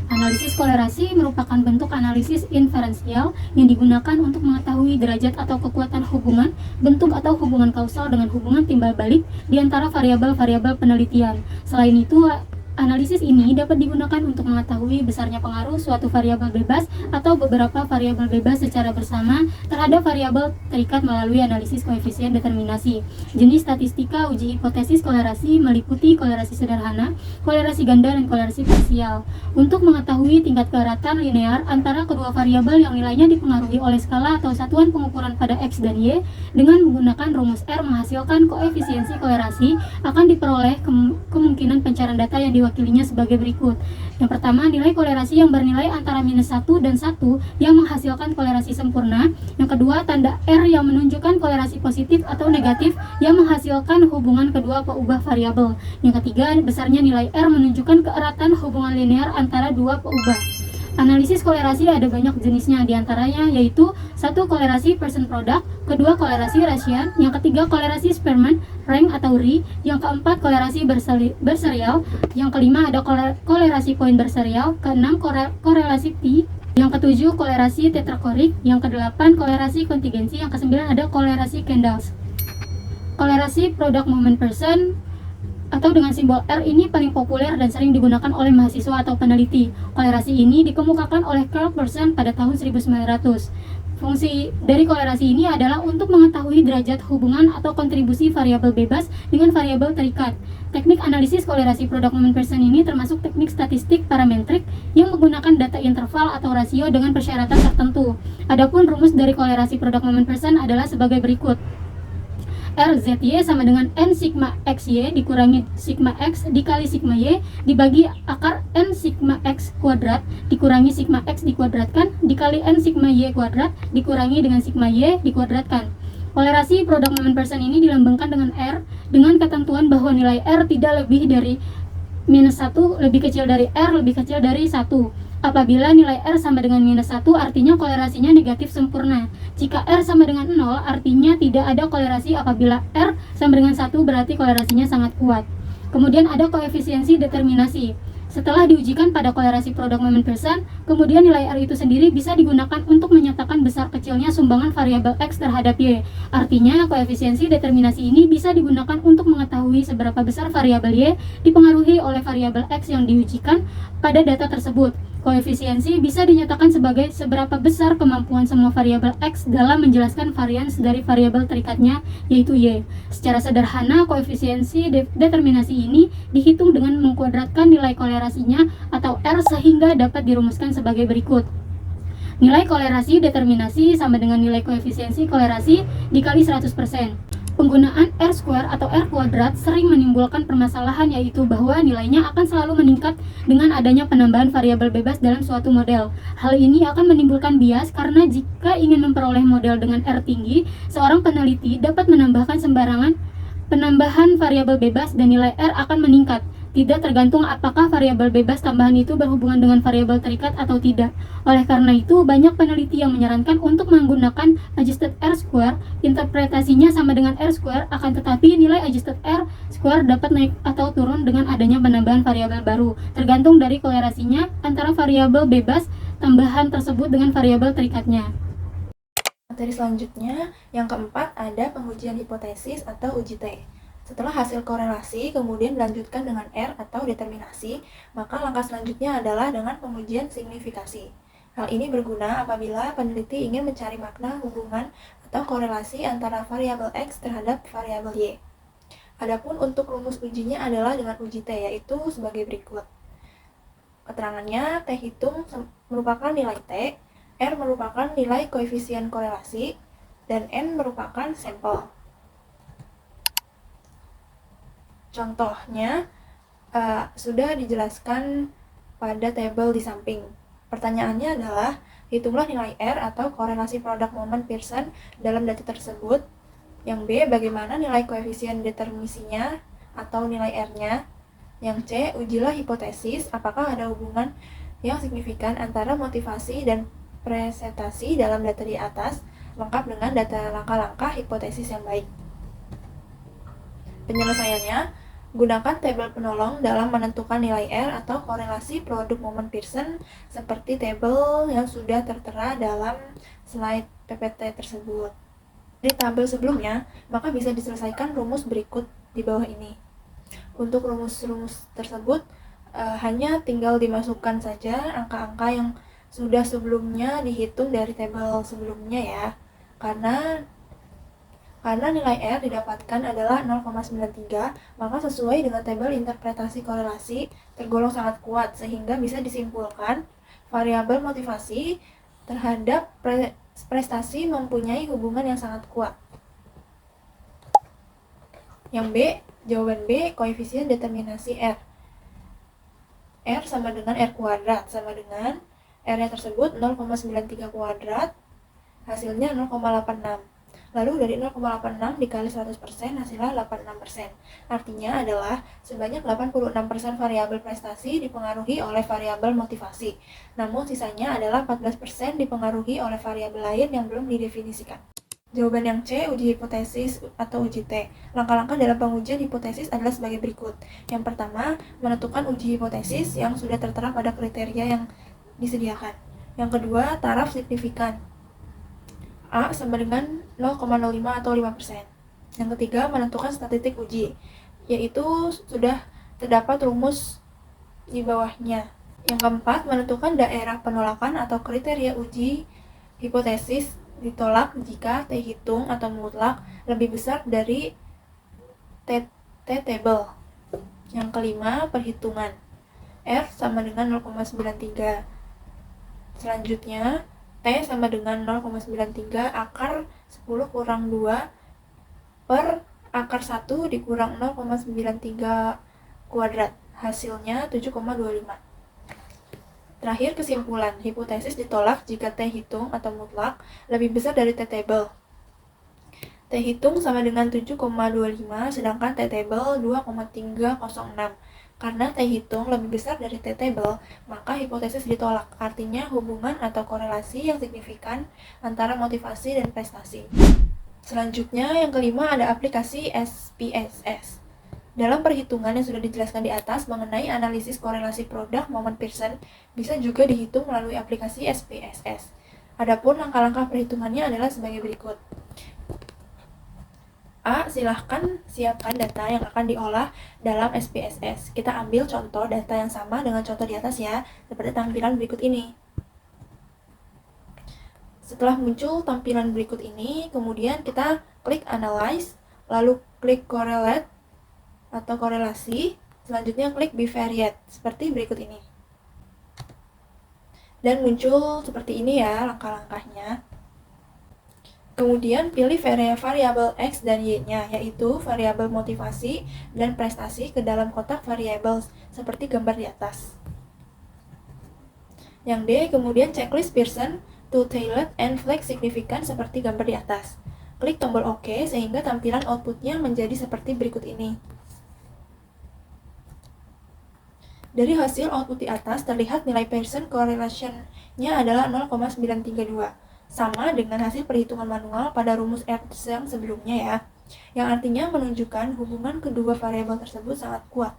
Analisis kolerasi merupakan bentuk analisis inferensial yang digunakan untuk mengetahui derajat atau kekuatan hubungan, bentuk atau hubungan kausal dengan hubungan timbal balik di antara variabel-variabel penelitian. Selain itu, analisis ini dapat digunakan untuk mengetahui besarnya pengaruh suatu variabel bebas atau beberapa variabel bebas secara bersama terhadap variabel terikat melalui analisis koefisien determinasi. Jenis statistika uji hipotesis kolerasi meliputi kolerasi sederhana, kolerasi ganda, dan kolerasi parsial. Untuk mengetahui tingkat keeratan linear antara kedua variabel yang nilainya dipengaruhi oleh skala atau satuan pengukuran pada X dan Y dengan menggunakan rumus R menghasilkan koefisiensi kolerasi akan diperoleh kemungkinan pencarian data yang diwakilinya sebagai berikut. Yang pertama, nilai kolerasi yang bernilai antara minus 1 dan 1 yang menghasilkan kolerasi sempurna. Yang kedua, tanda R yang menunjukkan kolerasi positif atau negatif yang menghasilkan hubungan kedua peubah variabel. Yang ketiga, besarnya nilai R menunjukkan keeratan hubungan linear antara dua peubah. Analisis kolerasi ada banyak jenisnya, diantaranya yaitu satu, kolerasi person product, kedua, kolerasi Rayleigh, yang ketiga, kolerasi Spearman, rank atau RI, yang keempat, kolerasi berserial, yang kelima ada kolerasi point berserial, keenam, korelasi T, yang ketujuh, kolerasi tetrakorik, yang kedelapan, kolerasi kontingensi, yang kesembilan ada kolerasi Kendall. Kolerasi product moment person atau dengan simbol R ini paling populer dan sering digunakan oleh mahasiswa atau peneliti. Kolerasi ini dikemukakan oleh Carl Pearson pada tahun 1900. Fungsi dari kolerasi ini adalah untuk mengetahui derajat hubungan atau kontribusi variabel bebas dengan variabel terikat. Teknik analisis kolerasi product moment person ini termasuk teknik statistik parametrik yang menggunakan data interval atau rasio dengan persyaratan tertentu. Adapun rumus dari kolerasi product moment person adalah sebagai berikut. RZY sama dengan N sigma XY dikurangi sigma X dikali sigma Y dibagi akar N sigma X kuadrat dikurangi sigma X dikuadratkan dikali N sigma Y kuadrat dikurangi dengan sigma Y dikuadratkan. Kolerasi product moment person ini dilambangkan dengan R dengan ketentuan bahwa nilai R tidak lebih dari minus 1, lebih kecil dari R, lebih kecil dari 1. Apabila nilai R sama dengan minus 1, artinya kolerasinya negatif sempurna. Jika R sama dengan 0, artinya tidak ada kolerasi. Apabila R sama dengan 1, berarti kolerasinya sangat kuat. Kemudian ada koefisiensi determinasi. Setelah diujikan pada kolerasi product moment person, kemudian nilai R itu sendiri bisa digunakan untuk menyatakan besar kecilnya sumbangan variabel X terhadap Y. Artinya, koefisiensi determinasi ini bisa digunakan untuk mengetahui seberapa besar variabel Y dipengaruhi oleh variabel X yang diujikan pada data tersebut. Koefisiensi bisa dinyatakan sebagai seberapa besar kemampuan semua variabel X dalam menjelaskan varians dari variabel terikatnya, yaitu Y. Secara sederhana, koefisiensi determinasi ini dihitung dengan mengkuadratkan nilai kolerasinya atau R sehingga dapat dirumuskan sebagai berikut. Nilai kolerasi determinasi sama dengan nilai koefisiensi kolerasi dikali 100%. Penggunaan R² atau R kuadrat sering menimbulkan permasalahan, yaitu bahwa nilainya akan selalu meningkat dengan adanya penambahan variabel bebas dalam suatu model. Hal ini akan menimbulkan bias karena jika ingin memperoleh model dengan R tinggi, seorang peneliti dapat menambahkan sembarangan penambahan variabel bebas dan nilai R akan meningkat. Tidak tergantung apakah variabel bebas tambahan itu berhubungan dengan variabel terikat atau tidak. Oleh karena itu, banyak peneliti yang menyarankan untuk menggunakan adjusted R². Interpretasinya sama dengan R², akan tetapi nilai adjusted R² dapat naik atau turun dengan adanya penambahan variabel baru, tergantung dari kolerasinya antara variabel bebas tambahan tersebut dengan variabel terikatnya. Materi selanjutnya, yang keempat ada pengujian hipotesis atau uji T. Setelah hasil korelasi kemudian dilanjutkan dengan R atau determinasi, maka langkah selanjutnya adalah dengan pengujian signifikasi. Hal ini berguna apabila peneliti ingin mencari makna hubungan atau korelasi antara variabel X terhadap variabel Y. Adapun untuk rumus ujinya adalah dengan uji T, yaitu sebagai berikut. Keterangannya, T hitung merupakan nilai T, R merupakan nilai koefisien korelasi, dan N merupakan sampel. Contohnya sudah dijelaskan pada tabel di samping. Pertanyaannya adalah, hitunglah nilai R atau korelasi product moment Pearson dalam data tersebut. Yang B, bagaimana nilai koefisien determinasinya atau nilai R-nya. Yang C, ujilah hipotesis, apakah ada hubungan yang signifikan antara motivasi dan presentasi dalam data di atas, lengkap dengan data langkah-langkah hipotesis yang baik. Penyelesaiannya, Gunakan tabel penolong dalam menentukan nilai R atau korelasi produk momen Pearson seperti tabel yang sudah tertera dalam slide PPT tersebut. Di tabel sebelumnya, maka bisa diselesaikan rumus berikut di bawah ini. Untuk rumus-rumus tersebut, hanya tinggal dimasukkan saja angka-angka yang sudah sebelumnya dihitung dari tabel sebelumnya ya. Karena nilai R didapatkan adalah 0,93, maka sesuai dengan tabel interpretasi korelasi tergolong sangat kuat sehingga bisa disimpulkan variabel motivasi terhadap prestasi mempunyai hubungan yang sangat kuat. Yang B, jawaban B, koefisien determinasi R. R sama dengan R kuadrat, sama dengan R-nya tersebut 0,93 kuadrat, hasilnya 0,86. Lalu dari 0,86 dikali 100% hasilnya 86%. Artinya adalah sebanyak 86% variabel prestasi dipengaruhi oleh variabel motivasi. Namun sisanya adalah 14% dipengaruhi oleh variabel lain yang belum didefinisikan. Jawaban yang C, uji hipotesis atau uji T. Langkah-langkah dalam pengujian hipotesis adalah sebagai berikut. Yang pertama, menentukan uji hipotesis yang sudah tertera pada kriteria yang disediakan. Yang kedua, taraf signifikan. A sama dengan 0,05 atau 5%. Yang ketiga, menentukan statistik uji, yaitu sudah terdapat rumus di bawahnya. Yang keempat, menentukan daerah penolakan atau kriteria uji hipotesis ditolak jika T hitung atau mutlak lebih besar dari T table. Yang kelima, perhitungan. R sama dengan 0,93. Selanjutnya, T sama dengan 0,93 akar 10 kurang 2 per akar 1 dikurang 0,93 kuadrat. Hasilnya 7,25. Terakhir, kesimpulan. Hipotesis ditolak jika T hitung atau mutlak lebih besar dari T table. T hitung sama dengan 7,25 sedangkan T table 2,306. Karena T hitung lebih besar dari T table, maka hipotesis ditolak. Artinya hubungan atau korelasi yang signifikan antara motivasi dan prestasi. Selanjutnya, yang kelima ada aplikasi SPSS. Dalam perhitungan yang sudah dijelaskan di atas mengenai analisis korelasi produk momen Pearson, bisa juga dihitung melalui aplikasi SPSS. Adapun langkah-langkah perhitungannya adalah sebagai berikut. A. Silahkan siapkan data yang akan diolah dalam SPSS. Kita ambil contoh data yang sama dengan contoh di atas ya, seperti tampilan berikut ini. Setelah muncul tampilan berikut ini, kemudian kita klik Analyze, lalu klik Correlate atau korelasi, selanjutnya klik Bivariate, seperti berikut ini. Dan muncul seperti ini ya langkah-langkahnya. Kemudian pilih variabel X dan Y-nya, yaitu variabel motivasi dan prestasi ke dalam kotak variabel seperti gambar di atas. Yang D, kemudian checklist Pearson to Tailor and Flex signifikan seperti gambar di atas. Klik tombol OK sehingga tampilan outputnya menjadi seperti berikut ini. Dari hasil output di atas terlihat nilai Pearson correlation-nya adalah 0,932. Sama dengan hasil perhitungan manual pada rumus R yang sebelumnya ya, yang artinya menunjukkan hubungan kedua variabel tersebut sangat kuat.